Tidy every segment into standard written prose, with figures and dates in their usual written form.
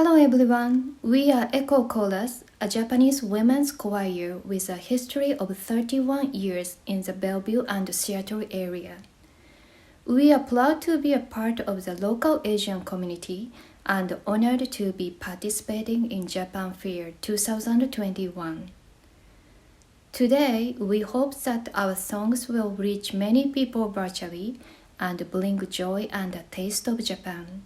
Hello everyone, we are Echo Chorus, a Japanese women's choir with a history of 31 years in the Bellevue and Seattle area. We are proud to be a part of the local Asian community and honored to be participating in Japan Fair 2021. Today, we hope that our songs will reach many people virtually and bring joy and a taste of Japan.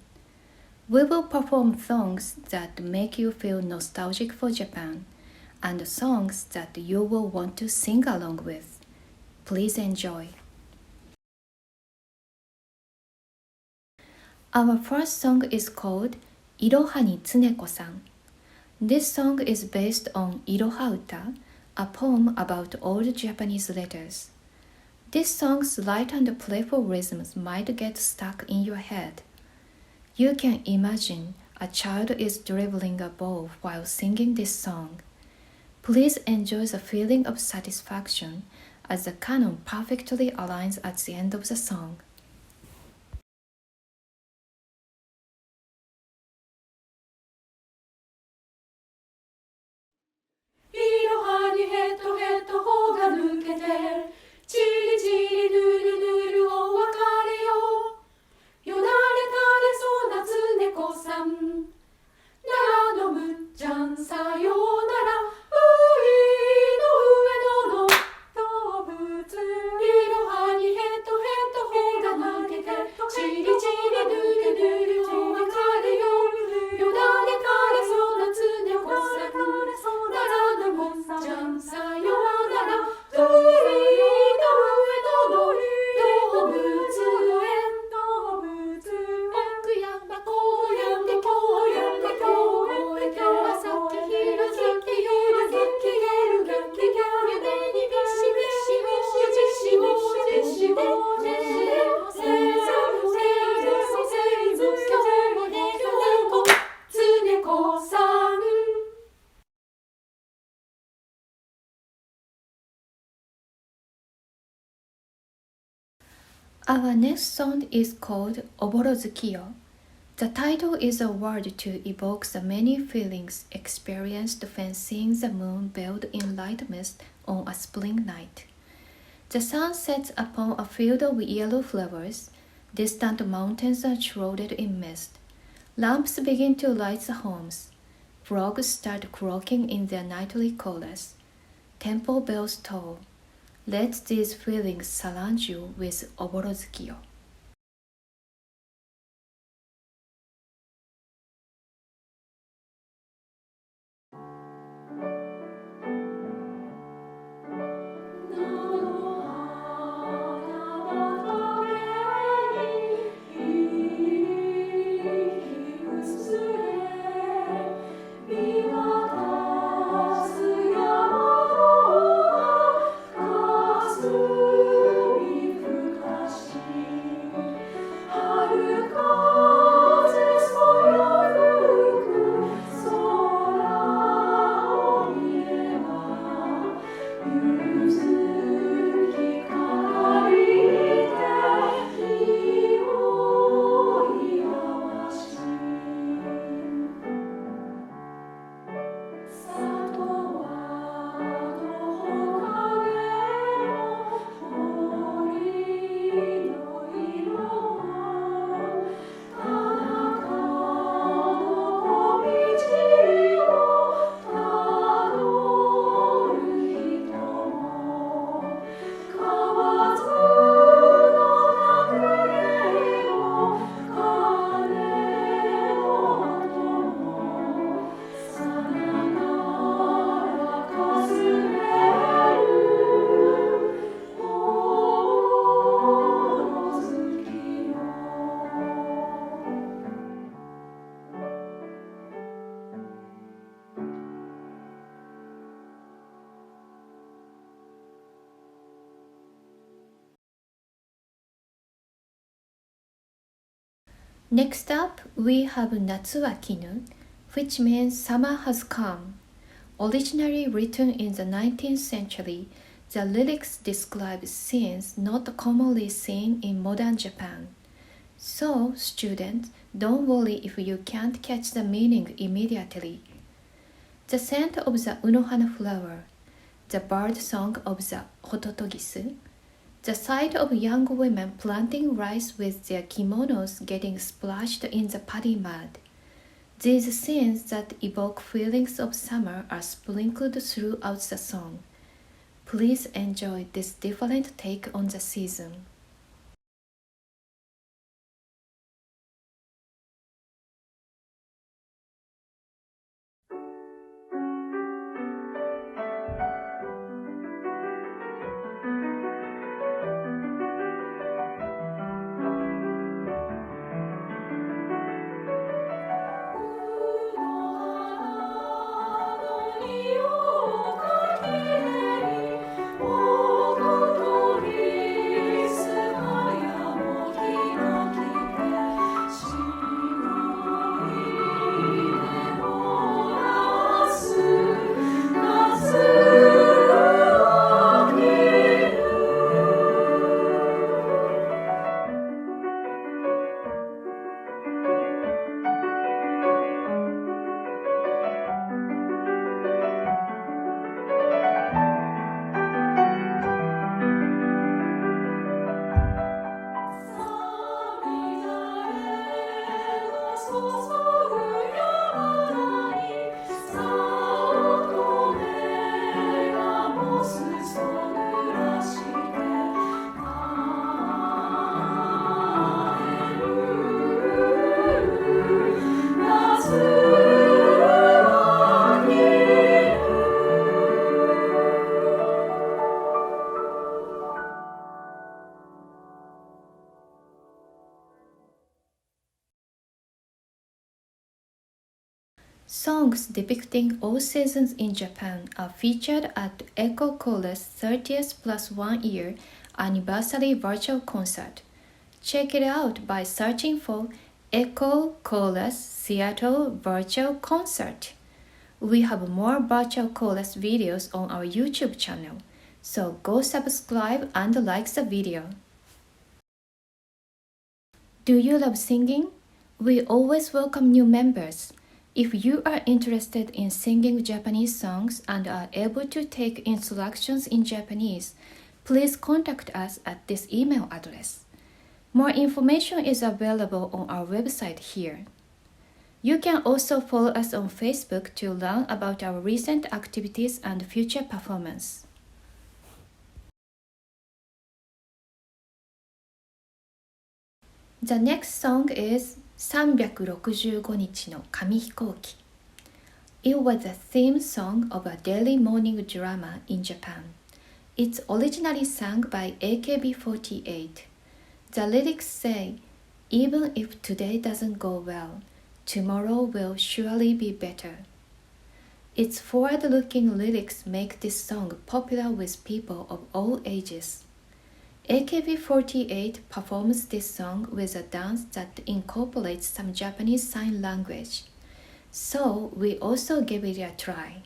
We will perform songs that make you feel nostalgic for Japan and songs that you will want to sing along with. Please enjoy. Our first song is called Iroha ni Tsuneko-san. This song is based on Iroha Uta, a poem about old Japanese letters. This song's light and playful rhythms might get stuck in your head. You can imagine a child is dribbling a ball while singing this song. Please enjoy the feeling of satisfaction as the canon perfectly aligns at the end of the song. Our next song is called Oborozuki-yo. The title is a word to evoke the many feelings experienced when seeing the moon veiled in light mist on a spring night. The sun sets upon a field of yellow flowers. Distant mountains are shrouded in mist. Lamps begin to light the homes. Frogs start croaking in their nightly chorus. Temple bells toll. Let these feelings surround you with Oborozuki-yo. Next up, we have Natsu wa kinu, which means summer has come. Originally written in the 19th century, the lyrics describe scenes not commonly seen in modern Japan. So, students, don't worry if you can't catch the meaning immediately. The scent of the unohana flower, the bird song of the hototogisu, the sight of young women planting rice with their kimonos getting splashed in the paddy mud. These scenes that evoke feelings of summer are sprinkled throughout the song. Please enjoy this different take on the season. Songs depicting all seasons in Japan are featured at Echo Chorus 30th plus 1 year anniversary virtual concert. Check it out by searching for Echo Chorus Seattle Virtual Concert. We have more virtual chorus videos on our YouTube channel, so go subscribe and like the video. Do you love singing? We always welcome new members. If you are interested in singing Japanese songs and are able to take instructions in Japanese, please contact us at this email address. More information is available on our website here. You can also follow us on Facebook to learn about our recent activities and future performance. The next song is 365日の紙飛行機. It was a theme song of a daily morning drama in Japan. It's originally sung by AKB48. The lyrics say, "Even if today doesn't go well, tomorrow will surely be better." Its forward-looking lyrics make this song popular with people of all ages. AKB48 performs this song with a dance that incorporates some Japanese sign language. So we also gave it a try.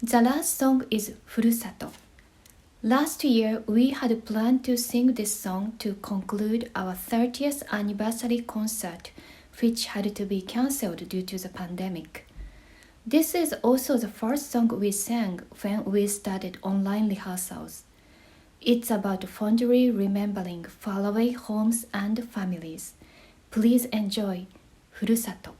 The last song is Furusato. Last year, we had planned to sing this song to conclude our 30th anniversary concert, which had to be cancelled due to the pandemic. This is also the first song we sang when we started online rehearsals. It's about fondly remembering faraway homes and families. Please enjoy Furusato.